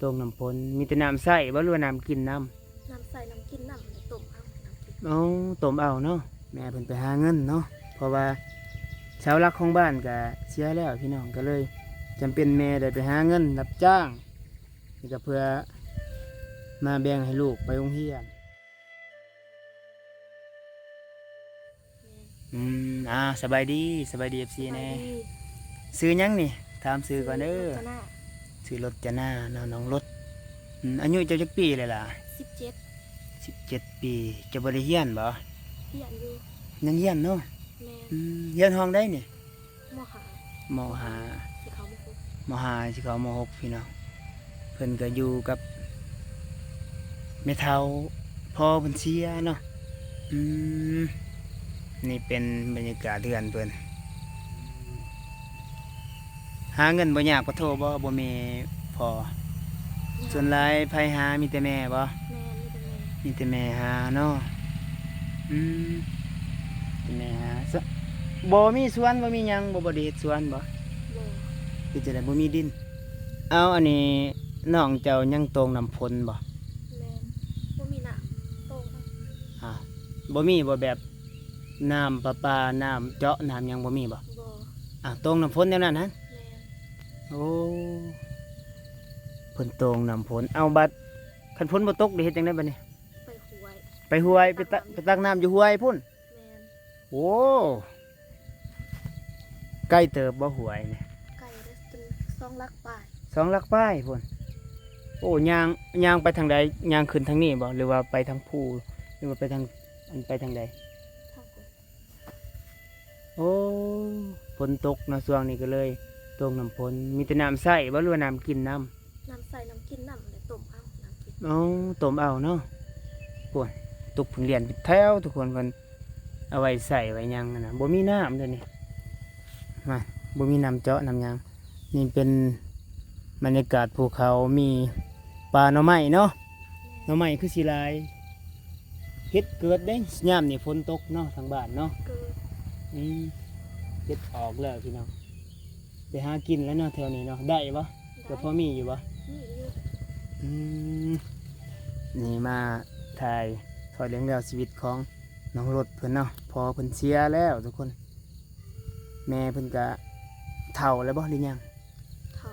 ต้มน้ำพนมีแต่น้ำใส่บ่หรือว่าน้ำกินน้น้ำใส่น้ำกินน้ำต้มเอาน้ำกินำเอาต้มเอาเนาะแม่เพิ่นไปหาเงินเนาะเพราะว่าชาวรักของบ้านก็เสียแล้วพี่น้องก็เลยจำเป็นแม่ได้ไปหาเงินรับจ้างนี่ก็เพื่อมาแบ่งให้ลูกไปโรงเรียนสบายดีเอฟซีแน่ซื้อยังนี่ถามซื้อก่อนเด้อซื้อรถจะหน้าน้องรถอายุเจ้าจักปีเลยล่ะ17 ปีจะบริเฮียนบ่เฮียนอยู่ยังเฮียนเนาะเฮียนห้องได้นี่มหาสิเขามหกพี่น้องเพิ่นก็อยู่กับแม่เฒ่าพ่อเพิ่นเสียเนาะนี่เป็นบรรยากาศเดือนเพิ่นหาเงินบ่ยากปะโทบ่มีพอส่วนหลายไผหามีแต่แม่บ่มีแต่แม่หาเนาะแต่แม่หาบ่มีสวนบ่มีหยังบ่ได้เฮ็ดสวนบ่คือจะได้บ่มีดินเอาอันนี้น้องเจ้ายังตรงน้ำพลบ่บ่มีน้ำตรงบ่มีบ่แบบน้ำประปาน้ำเจาะน้ำยังบ่มีบ่ตรงน้ำพลแนวนั้นฮะโอ้เพิ่นตรงน้ำพลเอาบัดคันพลบ่ตกได้เฮ็ดจังได๋บัดนี้ไปห้วยไปตักน้ำอยู่ห้วยพุ่นโอ้ใกล้เติบบ่ห้วยนี่ไก่ได้ถึง2 ลักป้าย2 ลักป้ายพุ่นโอ้ย่างไปทางใดย่างขึ้นทางนี้บ่หรือว่าไปทางภูหรือว่าไปทางใดโอ้ฝนตกนะช่วงนี้ก็เลยตรงน้ำฝนมีแต่น้ำใส่บ่หรือว่าน้ำกินน้ำใส่น้ำกินน้ำต้มเอาน้ำกินต้มเอาเนาะพวกตุกผึ่งเรียนเป็นแถวทุกคนมันเอาไว้ใส่ไว้ยังนะบ่มีน้ำเดี๋ยวนี้มาบ่มีน้ำเจาะน้ำยังนี่เป็นบรรยากาศภูเขามีป่าหน่อไม้เนาะหน่อไม้คือสิหลายเฮ็ดเกิดเด้ยามนี่ฝนตกเนาะทางบ้านเนาะเฮ็ดออกแล้วพี่น้องไปหากินแล้วเนาะแถวนี้เนาะได้ปะก็พอมีอยู่ปะนี่มาถ่ายทอดเรื่องราวชีวิตของน้องรถเพิ่นเนาะพอเพิ่นเสียแล้วทุกคนแม่เพิ่นก็เฒ่าแล้วบ่หรือยังเฒ่า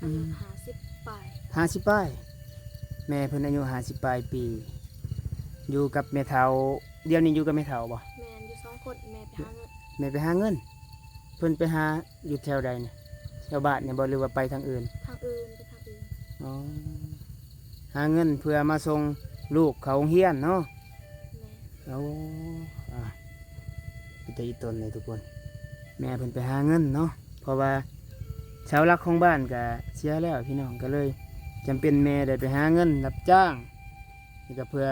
อายุ50 ปลาย50 ปลายแม่เพิ่นอายุ50 ปลายปีอยู่กับแม่เฒ่าเดี๋ยวนี้อยู่กับแม่เฒ่าบ่แม่อยู่2 คนแม่ไปหาเงินเพิ่นไปหาอยู่แถวใดเนี่ยแถวบ้านเนี่ยบ่หรือว่าไปทางอื่นไปทางอื่นอ๋อหาเงินเพื่อมาส่งลูกเขาโรงเรียนเนาะเอาไปตีตนเลยทุกคนแม่เพิ่นไปหาเงินเนาะเพราะว่าชาวรักของบ้านก็เสียแล้วพี่น้องก็เลยจำเป็นแม่ได้ไปหาเงินรับจ้างนี่ก็เพื่อ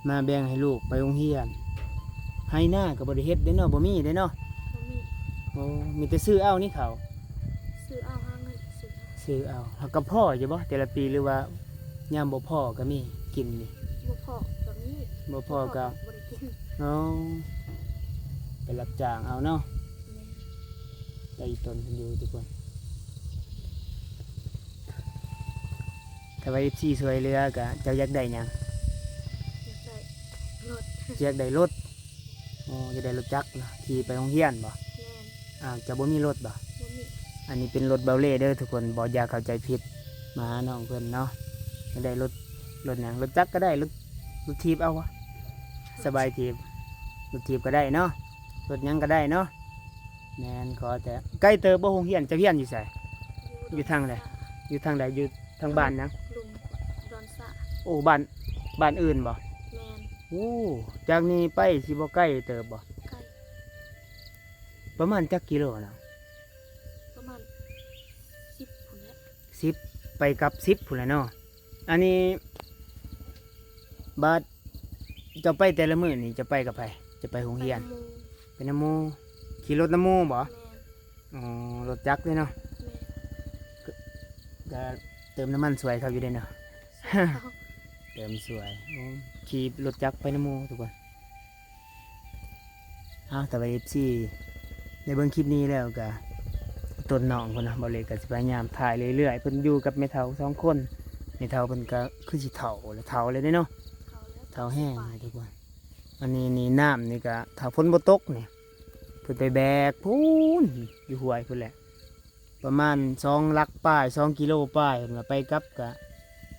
มาแบ่งให้ลูกไปโรงเรียนให้หน้าก็บ่ได้เฮ็ดได้เนาะบ่มีได้เนาะโอ้มีแต่ซื้อเอานี่เขาซื้อเอาหาเงินซื้อเอาหากับพ่ออยู่บ่แต่ละปีหรือว่ายามบ่พ่อก็มีกินนี่บ่พ่อก็มีบ่พ่อก็บ่ได้กินไปรับจ้างเอาเนาะไปตนอยู่ทุกคนถ้าว่าFCสวยเรือก็เจ้าอยากได้หยังอยากได้รถอยากได้รถจักรขี่ไปโรงเรียนบ่จะบ่มีรถบ่อันนี้เป็นรถเบาเล่เด้อทุกคนบ่อยากเข้าใจผิดมาหาน้องเพิ่นเนาะอยากได้รถหยังรถจักรก็ได้รถถีบเอาวะสบายถีบรถถีบก็ได้เนาะรถหยังก็ได้เนาะแม่นขอแต่ใกล้เติบบ่โรงเรียนจะเรียนอยู่ไสอยู่ทางใดอยู่ทางบ้านหยังลุงดอนสะโอ้บ้านอื่นบ่แม่นโอ้จากนี้ไปสิบ่ใกล้เติบบ่ใกล้ประมาณจักกิโลนะประมาณ10พุ่นแหละ10ไปกับ10พุ่นแหละเนาะอันนี้บาดจะไปแต่ละมื้อนี่จะไปกับไผจะไปโรงเรียนไปน้ำหมู่ขี่รถน้ำหมู่บ่รถจักรเลยเนาะก็เติมน้ำมันสวยครับอยู่ได้เนาะเติมสวยขี่รถจักรไปน้ำหมู่ทุกคนแต่ว่า FC ในเบิ่งคลิปนี้แล้วก็ ต้นน้องเพิ่นนะบ่เลยก็สิพยายามถ่ายเรื่อยๆเพิ่นอยู่กับแม่เฒ่า2คนแม่เฒ่าเพิ่นก็คือสิเฒ่าแล้วเฒ่าเลยเด้เนาะ เขาแล้ว เฒ่าแห้งเลยทุกคนอันนี้นี่น้ำนี่ก็ถ้าฝนบ่ตกนี่เพิ่นไปแบกพูนอยู่ห้วยพุ่นแหละประมาณ2ลักป้าย2กิโลป้ายเพิ่นว่าไปกลับก็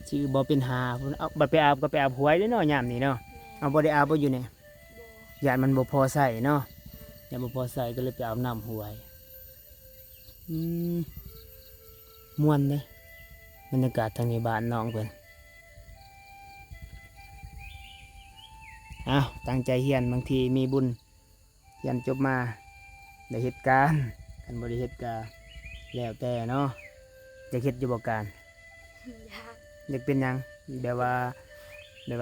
สิบ่เป็นหาเพิ่นเอาบัดไปอาบก็ไปอาบห้วยเด้เนาะยามนี้เนาะ แม่ เอาบ่ได้อาบบ่อยู่นี่ บ่ ยานมันบ่พอใส่เนาะยานบ่พอใส่ก็เลยไปอาบน้ำห้วยอืมม่วนเด้บรรยากาศทางในบ้านน้องเพิ่นอ้าวตั้งใจเฮียนบางทีมีบุญเฮียนจบมาได้เหตุการณ์กันบ่ได้เฮ็ดก็แล้วแต่เนาะจะเฮ็ดอยู่บ่การ ยาก อยากเป็นหยังแบบว่า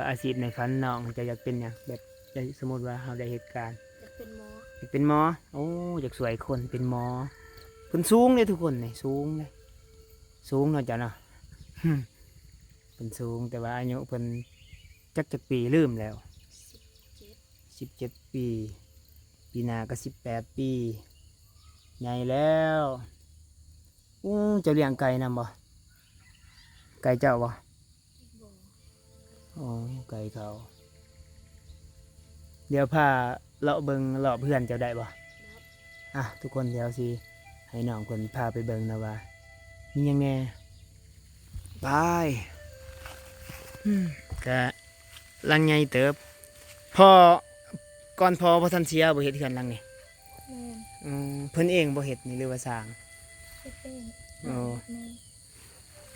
อาชีพในฝันน้องจะอยากเป็นหยังแบบสมมุติว่าเฮาได้เหตุการณ์ อยากเป็นหมอ อยากเป็นหมอโอ้อยากสวยคนเป็นหมอเพิ่นสูงเลยทุกคนนี่สูงเลยสูงเนาะจ้ะเนาะ เพิ่นสูงแต่ว่าอายุเพิ่นจักปีลืมแล้ว 17 17 ปีปีหน้าก็18 ปีใหญ่แล้วอู้เจ้าเลี้ยงไก่นำบ่ไก่เจ้าบ่ บ่ อ๋อไก่เขาเดี๋ยวพาเลาะเบิงเลาะเพื่อนเจ้าได้บ่ นับ อ่ะทุกคนเดี๋ยวสิให้น้องคนพาไปเบิงนะว่ามีหยังแน่ไปก็ลังใหญ่เติบพอก่อนพอทันเสียบ่เฮ็ดเฮือนหลังนี่ แม่น เพิ่นเองบ่เฮ็ดนี่หรือว่าสร้าง เฮ็ดเป็น อ๋อ แม่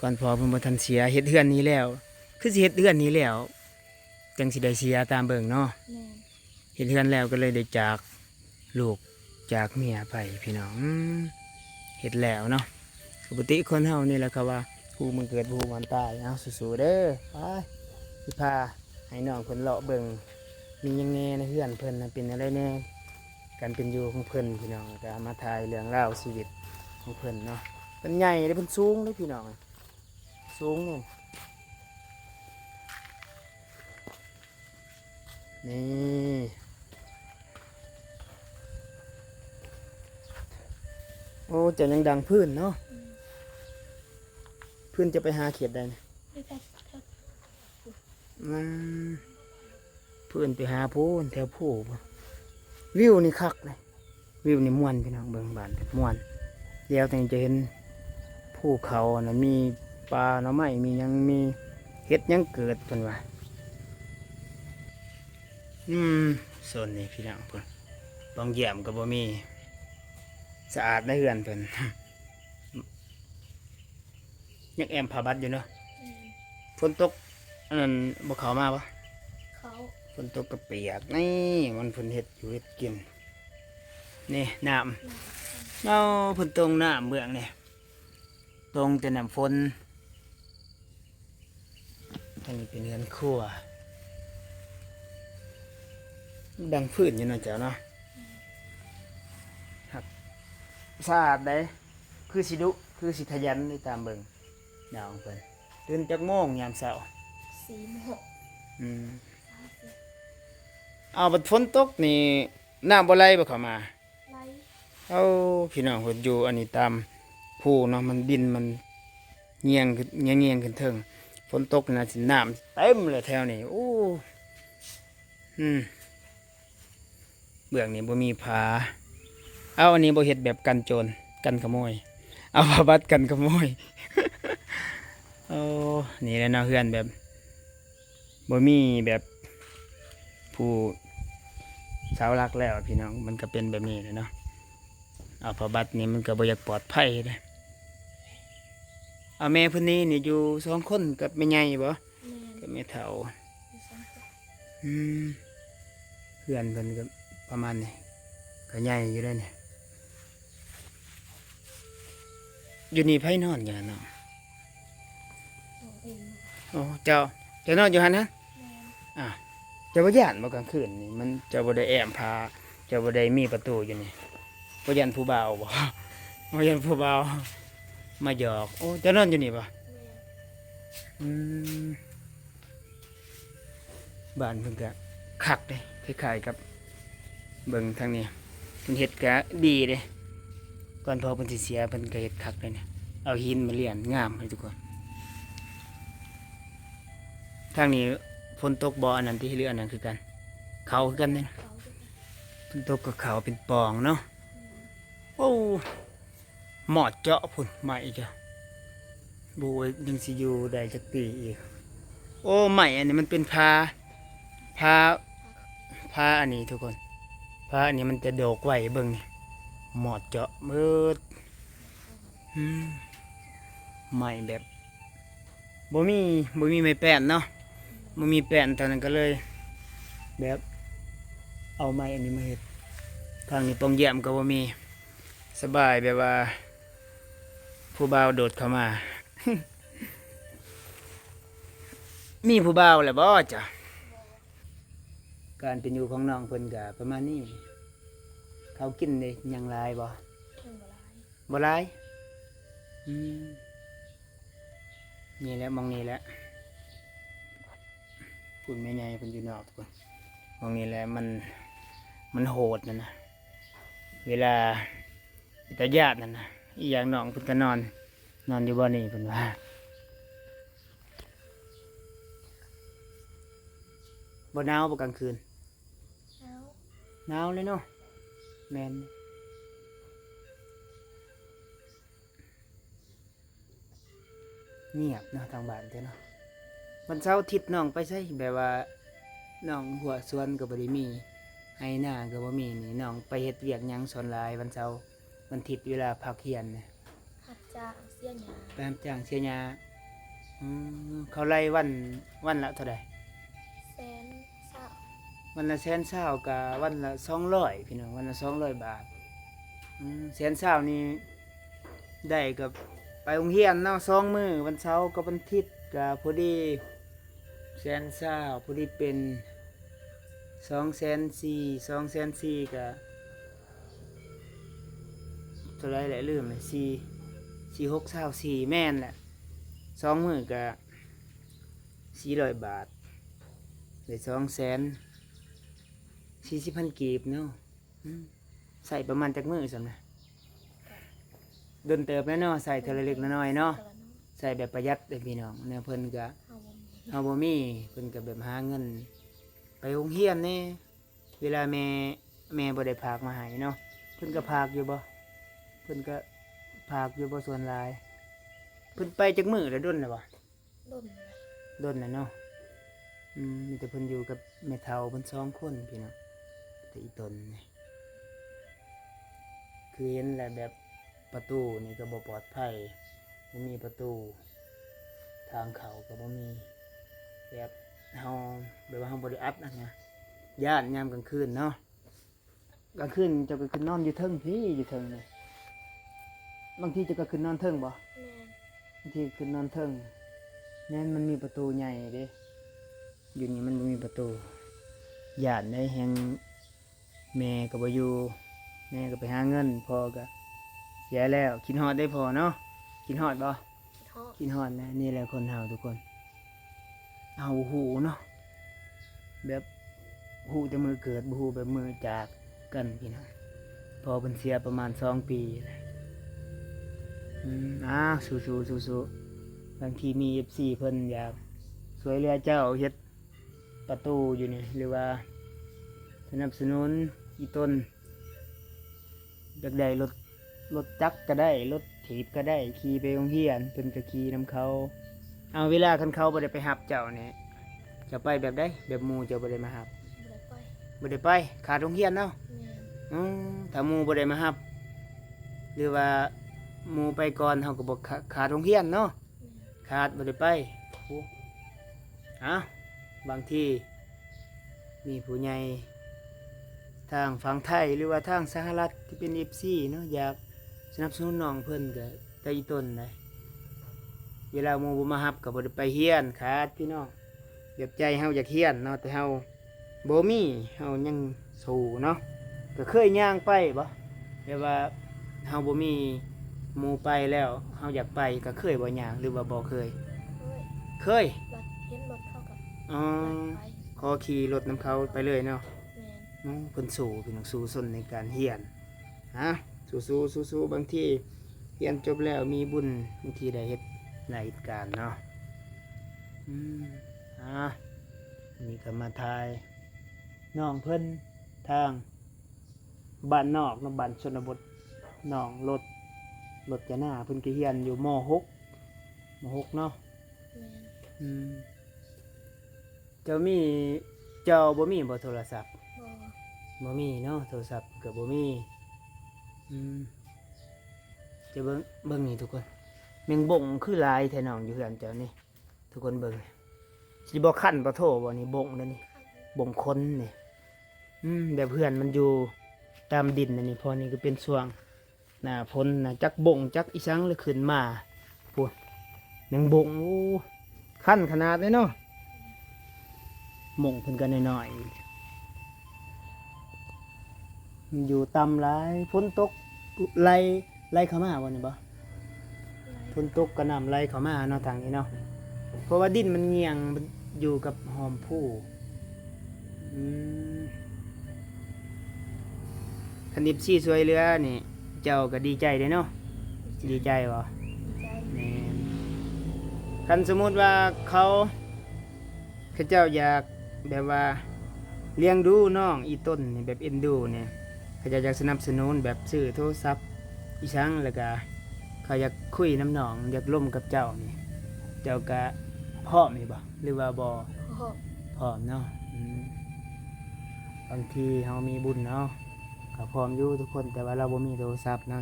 ก่อนพอเพิ่นบ่ทันเสียเฮ็ดเฮือนนี้แล้ว คือสิเฮ็ดเฮือนนี้แล้วจังสิได้เสียตามเบิ่งเนาะ แม่น เฮ็ดเฮือนแล้วก็เลยได้จากลูกจากเมียไปพี่น้องเฮ็ดแล้วเนาะปกติคนเฮานี่แหละครับว่าผู้มันเกิดผู้มันตายเอาสู้ๆเด้อไปสิพาให้น้องเพิ่นเลาะเบิ่งมีหยังแหน่ในเฮือนเพิ่นน่ะเป็นอะไรแหน่การเป็นอยู่ของเพิ่นพี่น้องก็เอามาถ่ายเรื่องราวชีวิตของเพิ่นเนาะเพิ่นใหญ่เด้อเพิ่นสูงเด้อพี่น้องสูงเนี่ยนี่โอ้เจะยังดังพื้นเนาะ อืม พื้นจะไปหาเขียดได้นะ ไม่ได้แค่ อืมพื้นไปหาพูนแถวผู้บ่วิวนี่คักเลยวิวนี่ม่วนพี่น้องเบิ่งบ้านม่วนเดี๋ยวแต่จะเห็นภูเขานะมีปลาหน่อไม้มีหยังมีเห็ดหยังเกิดเพิ่นว่าโซนนี้พี่น้องเพิ่นบางเยี่ยมก็บ่มีสะอาดในเรือนเพิ่น ยังแอมผาบัดอยู่เนาะ อืม ฝนตกอันนั้นบ่เข้ามาปะ เขา ฝนตกกระเปียกนี่มันฝนเห็ดอยู่เห็ดกินนี่น้ำเอาฝนตรงน้ำเบื้องนี่ตรงแต่น้ำฝนทางนี้เป็นเรือนครัวดังพื้นอยู่เนาะเจ้าเนาะครับสะอาดได้คือสิดุคือสิขยันในตามเบิ่งดาวของเพิ่นตื่นจักโมงยามเช้า 4 6 อืม 30 เอาบัดฝนตกนี่น้ำบ่ไหลบ่เข้ามา ไล่ เอาพี่น้องเพิ่นอยู่อันนี้ตามผู้เนาะมันดินมันเงียงขึ้นเงียงขึ้นเทิงฝนตกน่ะสิน้ำเต็มเลยแถวนี้โอ้เบื้องนี้บ่มีผาเอาอันนี้บ่เฮ็ดแบบกันโจรกันขโมยเอาผ้าบัดกันขโมย โอ้นี่แหละเนาะเฮือนแบบบ่มีแบบผู้สาวรักแล้วพี่น้องมันก็เป็นแบบนี้เลยเนาะเอาผ้าบัดนี่มันก็บ่อยากปลอดภัยเลยเอาแม่เพิ่นนี่นี่อยู่2 คนกับแม่ใหญ่บ่ แม่น กับแม่เฒ่า อยู่สองคน อืมเพื่อนเพิ่นก็ประมาณนี้ก็ใหญ่อยู่ได้เนี่ยอยู่นี่ไผนอนอยู่หั่นเนาะ ตัวเอง โอ้เจ้านอนอยู่หั่นนะ แม่น อ่ะเจ้าบ่ย่านบ่กลางคืนนี่มันเจ้าบ่ได้แอมพาเจ้าบ่ได้มีประตูอยู่นี่บ่ย่านผู้บ่าวบ่ บ่ย่านผู้บ่าวมาหยอกโอ้เจ้านอนอยู่นี่บ่ แม่น อืมบ้านเพิ่นก็คักเด้คล้ายๆกับเบิ่งทางนี้เพิ่นเฮ็ดก็ดีเด้ ก่อนพอเพิ่นสิเสียเพิ่นก็เฮ็ดคักเลยเนี่ยเอาหินมาเลี่ยนงามให้ทุกคนทางนี้ฝนตกบ่อันนั้นที่เหลืออันนั้นคือกันเขาคือกันเนี่ย เขาด้วยกัน ฝนตกก็เขาเป็นปองเนาะโอ้หมอดเจาะพุ่นใหม่จ้ะบูยังสิอยู่ได้จักปีอีกโอ้ใหม่อันนี้มันเป็นพาอันนี้ทุกคนพาอันนี้มันจะโดกไว้เบิ่งนี่หมอดเจาะเบิดอืมใหม่แบบบ่มีไม้แป้นเนาะบ่มีแป้นตอนนั้นก็เลย แบบเอาไม้อันนี้มาเฮ็ดทางนี้ปองแยมก็บ่มีสบายแบบว่า ผู้บ่าวโดดเข้ามา มีผู้บ่าวแหละบ่จ้ะการเป็นอยู่ของน้องเพิ่นก็ประมาณนี้เขากินได้หยังหลายบ่ เพิ่นบ่หลาย บ่หลายอืมนี่แหละมองนี่แหละคุณแม่ใหญ่เพิ่นอยู่นอกทุกคนมองนี่แหละมันโหดนะเวลาตาญาตินั่นนะอีอย่างน้องเพิ่นก็นอนอยู่บ่นี่เพิ่นว่าบ่หนาวบ่กลางคืน แล้ว หนาวเลยเนาะแม่นเงียบเนาะทางบ้านเด้อเนาะวันเสาร์อาทิตย์น้องไปไสแบบว่าน้องหัวสวนก็บ่ได้มีให้หน้าก็บ่มีนี่น้องไปเฮ็ดเวียกหยังสอนหลายวันเสาร์วันอาทิตย์เวลาพักเรียนเนี่ย หัดจ้างเสียหยา ไปรับจ้างเสียหญ้าเขาไล่วันละเท่าใด แสนเศร้า วันละ120,000กับวันละ200พี่น้องวันละ200 บาท120,000นี่ได้กับไปโรงเรียนเนาะ2มื้อวันเสาร์กับวันอาทิตย์ก็พอดี120,000พอดีเป็น240,000ก็เท่าไรแหละลืมเลย4 6 24แม่นแหละ2มื้อก็400 บาทได้240,000กีบเนาะใส่ประมาณจักมื้อซั่นน่ะเดินเติบแล้วเนาะใส่เทอละเล็กละน้อยเนาะ แต่ละน้อง ใส่แบบประหยัดเด้อพี่น้องเนี่ยเพิ่นก็ เฮาบ่มีเฮาบ่มีเพิ่นก็แบบหาเงิน ไปโรงเรียนแน่เวลาแม่บ่ได้พากมาให้เนาะเพิ่นก็พากอยู่บ่เพิ่นก็พากอยู่บ่ส่วนหลายเพิ่นไปจักมื้อแล้วดนแล้วบ่ ด้นเลย ดนแล้วเนาะมีแต่เพิ่นอยู่กับแม่เฒ่าเพิ่น2คนพี่น้องแต่อีตนนี่คือเห็นแหละแบบประตูนี่ก็บ่ปลอดภัยบ่มีประตูทางเข้าก็บ่มีแบบเฮาแบบว่าเฮาบ่ได้อัดนะเนี่ยย่านยามกลางคืนเนาะกลางคืนเจ้าก็ขึ้นนอนอยู่เทิงพี่อยู่เทิงนี่บางทีเจ้าก็ขึ้นนอนเทิงบ่ แม่น บางทีขึ้นนอนเทิงแม่นมันมีประตูใหญ่เด้อยู่นี่มันบ่มีประตูย่านได้แฮงแม่ก็บ่อยู่แม่ก็ไปหาเงินพ่อก็เสียแล้วคิดฮอดได้พอเนาะคิดฮอดบ่ ท้อ กินฮอดนะนี่แหละคนเฮาทุกคนเอาหูเนาะแบบหูแต่มือเกิดบ่หูแบบมือจากกันพี่น้องพอเพิ่นเสียประมาณ2 ปีเลยสู้ๆบางทีมี FC เพิ่นอยากสวยเหลือเจ้าเฮ็ดประตูอยู่นี่หรือว่าสนับสนุนอีต้นอยากได้รถจักรก็ได้รถถีบก็ได้ขี่ไปโรงเรียนเพิ่นก็ขี่นำเขาเอาเวลาคันเขาบ่ได้ไปรับเจ้านี่จะไปแบบใดแบบหมู่เจ้าบ่ได้มารับ บ่ได้ไปบ่ได้ไปขาดโรงเรียนเนาะ แม่น ถ้าหมู่บ่ได้มารับหรือว่าหมู่ไปก่อนเฮาก็บ่ขาดโรงเรียนเนาะ แม่น ขาดบ่ได้ไปโอ้บางทีมีผู้ใหญ่ทางฝั่งไทยหรือว่าทางสหรัฐที่เป็น FC เนาะอยากสนับสนุนน้องเพิ่นก็ได้อีต้นได้เวลาหมู่บ่มารับก็บ่ได้ไปเรียนขาดพี่น้องแบบใจเฮาอยากเรียนเนาะแต่เฮาบ่มีเฮายังสู้เนาะก็เคยย่างไปบ่แบบว่าเฮาบ่มีหมู่ไปแล้วเฮาอยากไปก็เคยบ่ย่างหรือว่าบ่เคย เคย เคย ลัดเห็นรถเข้ากับ อ๋อ ลัดไป ขอขี่รถนำเขาไปเลยเนาะ แม่น เพิ่นสู้พี่น้องสู้สนในการเรียนฮะ สู้ๆบางทีเรียนจบแล้วมีบุญบางทีได้เฮ็ดหลายเหตุการณ์เนาะอืมนี่ก็มาทายน้องเพิ่นทางบ้านนอกเนาะบ้านชนบทน้องรถจะหน้าเพิ่นก็เรียนอยู่ม .6 เนาะ แม่น อืมเจ้ามีเจ้าบ่มีบ่โทรศัพท์ บ่ บ่มีเนาะโทรศัพท์ก็บ่มีอืมจะเบิ่งนี่ทุกคนแมงบ่งคือหลายแท้น้องอยู่เฮือนเจ้านี่ทุกคนเบิ่งสิบ่คันบ่โทบ่นี่บ่งนั่นนี่บ่งคนนี่แบบเพื่อนมันอยู่ตามดินนั่นนี่พอนี่ก็เป็นช่วงหน้าฝนน่ะจักบ่งจักอีสังเลยขึ้นมาพูดแมงบ่งโอ้คันขนาดเลยเนาะหม่งเพิ่นก็น้อยๆมันอยู่ต่ำหลายฝนตกไหลเข้ามาบ่นี่บ่ฝนตกกระหน่ำไหลเข้ามาเนาะทางนี้เนาะเพราะว่าดินมันเงียงมันอยู่กับหอมผู้คันดิบซี่สวยเรือนี่เจ้าก็ดีใจเด้เนาะดีใจบ่ ดีใจ แม่นคันสมมุติว่าเขาเจ้าอยากแบบว่าเลี้ยงดูน้องอีต้นนี่แบบเอ็นดูเนี่ยเขาจะอยากสนับสนุนแบบซื้อโทรศัพท์อีช้างแล้วก็เขาอยากคุยน้ำหนองอยากร่วมกับเจ้านี่เจ้าก็พร้อมนี่บ่หรือว่าบ่ พ่อ พร้อมเนาะบางทีเฮามีบุญเนาะก็พร้อมอยู่ทุกคนแต่ว่าเราบ่มีโทรศัพท์เนาะ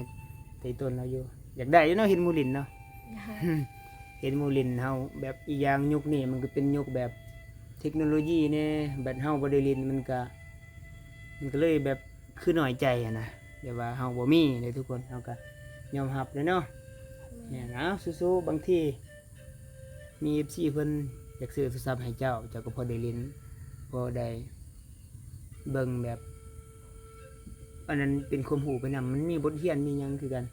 แต่อีต้นเราอยู่อยากได้อยู่เนาะเห็นหมูลินเนาะ เห็นหมูลินเฮาแบบอีกอย่างยุคนี้มันก็เป็นยุคแบบเทคโนโลยีเนี่ยแบบเฮาบ่ได้ลินมันก็เลยแบบคือน้อยใจอะนะเดี๋ยวว่าเฮาบ่มีเลยทุกคนเฮาก็ยอมรับเลยเนาะเนี่ยนะสู้ๆบางทีมี FC เพิ่นอยากซื้อโทรศัพท์ให้เจ้าก็พอได้ลินพอได้เบิ่งแบบอันนั้นเป็นความรู้ไปนำมันมีบทเรียนมีหยังคือกัน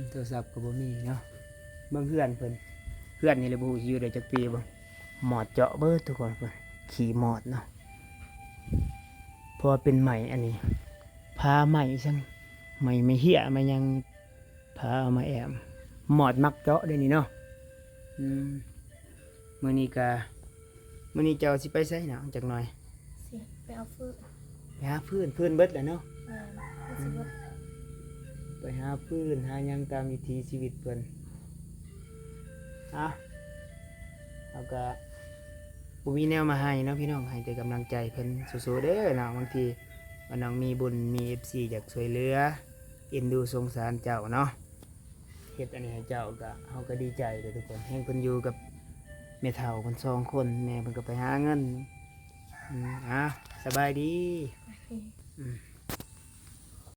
โทรศัพท์ก็บ่มีเนาะบางเพื่อนเพิ่นเพื่อนนี่เลยบ่ฮู้สิอยู่ได้จักปีบ่หมอดเจาะเบิดทุกคนเพิ่นขี่หมอดเนาะเพราะว่าเป็นไหมอันนี้พาไหมซั่นไหมไม่เหี้ยมายังพาเอามาแอมหมอดมักเจาะได้นี่เนาะมื้อนี้เจ้าสิไปไสเนาะจักหน่อย สิไปเอาฟืน ไปหาพื้นเบิดแหละเนาะ แม่นรู้สึกว่า ไปหาพื้นหาหยังตามวิถีชีวิตเพิ่นแล้วก็บ่มีแนวมาให้เนาะพี่น้องให้แต่กำลังใจเพิ่นสู้ๆเด้อเนาะบางทีว่าน้องมีบุญมี FC อยากช่วยเหลือเอ็นดูสงสารเจ้าเนาะเฮ็ดอันนี้ให้เจ้าก็เฮาก็ดีใจเด้อทุกคนแฮ่งเพิ่นอยู่กับแม่เฒ่าเพิ่น2คนแม่เพิ่นก็ไปหาเงินสบายดี โอเค